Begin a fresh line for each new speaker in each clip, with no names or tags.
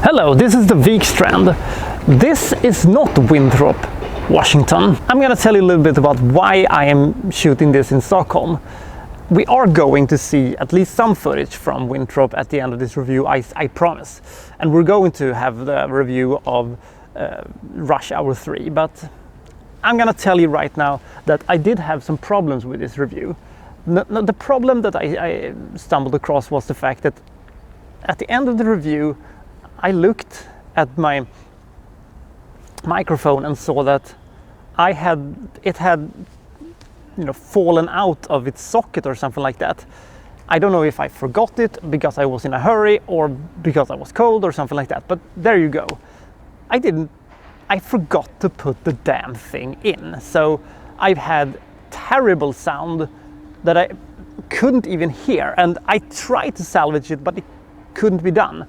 Hello, this is the Vikstrand. This is not Winthrop, Washington. I'm gonna tell you a little bit about why I am shooting this in Stockholm. We are going to see at least some footage from Winthrop at the end of this review, I promise. And we're going to have the review of Rush Hour 3, but I'm gonna tell you right now that I did have some problems with this review. The problem that I stumbled across was the fact that at the end of the review, I looked at my microphone and saw that it had fallen out of its socket or something like that. I don't know if I forgot it because I was in a hurry or because I was cold or something like that, but there you go. I forgot to put the damn thing in, so I've had terrible sound that I couldn't even hear, and I tried to salvage it, but it couldn't be done.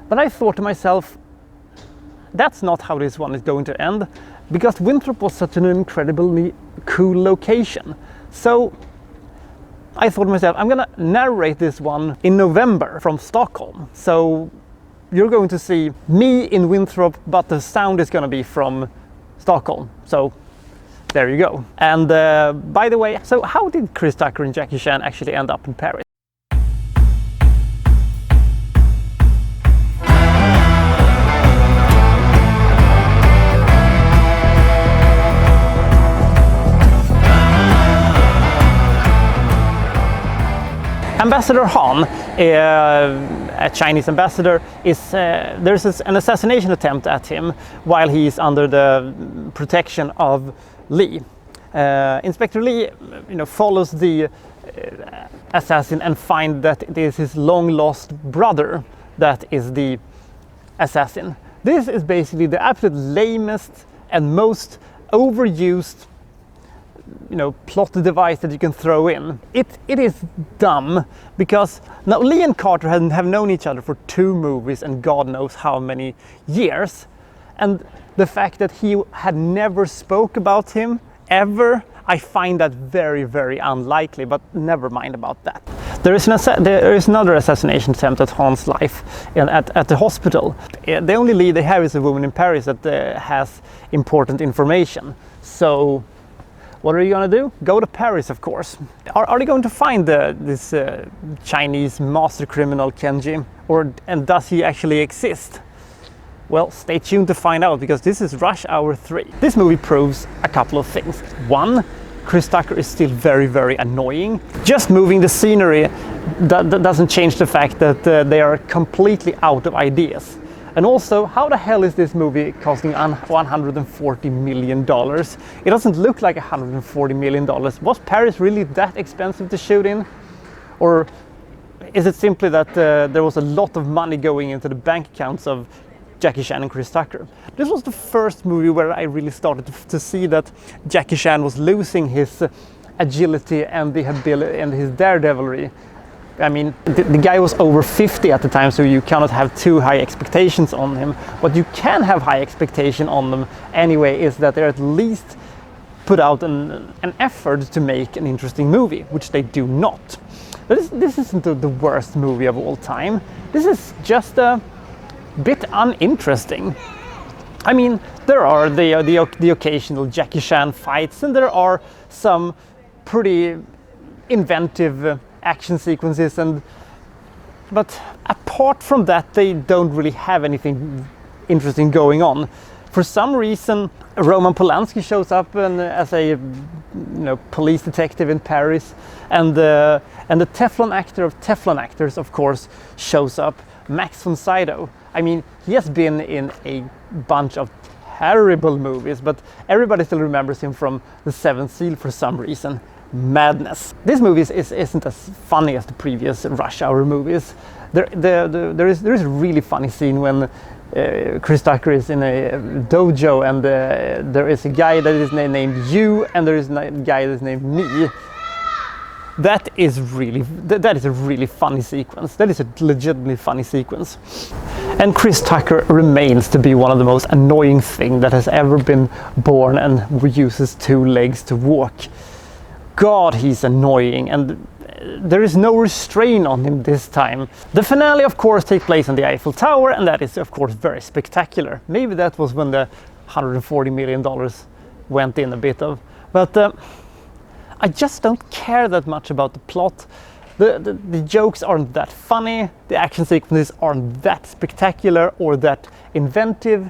But I thought to myself, that's not how this one is going to end, because Winthrop was such an incredibly cool location. So I thought to myself, I'm gonna narrate this one in November from Stockholm. So you're going to see me in Winthrop, but the sound is gonna be from Stockholm. So there you go. And by the way, so how did Chris Tucker and Jackie Chan actually end up in Paris? Ambassador Han, a Chinese ambassador, there's an assassination attempt at him while he's under the protection of Lee. Inspector Lee, follows the assassin and finds that it is his long-lost brother that is the assassin. This is basically the absolute lamest and most overused plot device that you can throw in. It is dumb because now Lee and Carter have known each other for 2 movies and God knows how many years, and the fact that he had never spoke about him ever, I find that very, very unlikely, but never mind about that. There is another assassination attempt at Han's life at the hospital. The only lead they have is a woman in Paris that has important information. So what are you gonna do? Go to Paris, of course. Are they going to find this Chinese master criminal Kenji, and does he actually exist? Well, stay tuned to find out, because this is Rush Hour 3. This movie proves a couple of things. One, Chris Tucker is still very, very annoying. Just moving the scenery that doesn't change the fact that they are completely out of ideas. And also, how the hell is this movie costing $140 million? It doesn't look like $140 million. Was Paris really that expensive to shoot in? Or is it simply that there was a lot of money going into the bank accounts of Jackie Chan and Chris Tucker? This was the first movie where I really started to see that Jackie Chan was losing his agility and the ability and his daredevilry. I mean, the guy was over 50 at the time, so you cannot have too high expectations on him. What you can have high expectation on them anyway is that they're at least put out an effort to make an interesting movie, which they do not. This isn't the worst movie of all time. This is just a bit uninteresting. I mean, there are the occasional Jackie Chan fights, and there are some pretty inventive action sequences, but apart from that, they don't really have anything interesting going on. For some reason, Roman Polanski shows up as a police detective in Paris, and the Teflon actor of Teflon actors, of course, shows up, Max von Sydow. I mean, he has been in a bunch of terrible movies, but everybody still remembers him from The Seventh Seal for some reason. Madness. This movie isn't as funny as the previous Rush Hour movies. There is a really funny scene when Chris Tucker is in a dojo, and there is a guy that is named You, and there is a guy that is named Me. That is a really funny sequence. That is a legitimately funny sequence. And Chris Tucker remains to be one of the most annoying things that has ever been born and uses 2 legs to walk. God, he's annoying, and there is no restraint on him this time. The finale, of course, takes place on the Eiffel Tower, and that is, of course, very spectacular. Maybe that was when the $140 million went in a bit of. But I just don't care that much about the plot. The jokes aren't that funny, the action sequences aren't that spectacular or that inventive.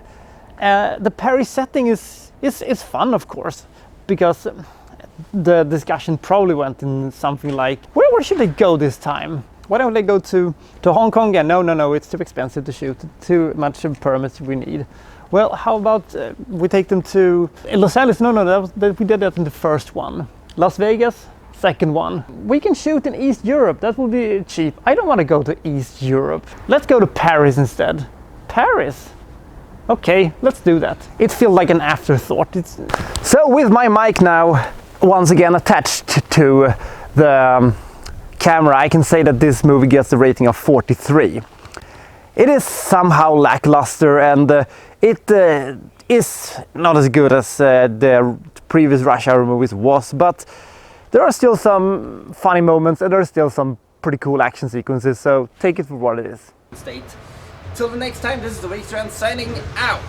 The Paris setting is fun, of course, because the discussion probably went in something like, where should they go this time? Why don't they go to Hong Kong? Yeah, no, it's too expensive to shoot, too much permits we need. Well, how about we take them to Los Angeles? No, we did that in the first one. Las Vegas, second one. We can shoot in East Europe, that would be cheap. I don't want to go to East Europe. Let's go to Paris instead. Paris? Okay, let's do that. It feels like an afterthought. So with my mic now once again attached to the camera, I can say that this movie gets the rating of 43. It is somehow lackluster, and it is not as good as the previous Rush Hour movies was, but there are still some funny moments and there are still some pretty cool action sequences, so take it for what it is.
State. Till the next time, this is the Wasteland signing out.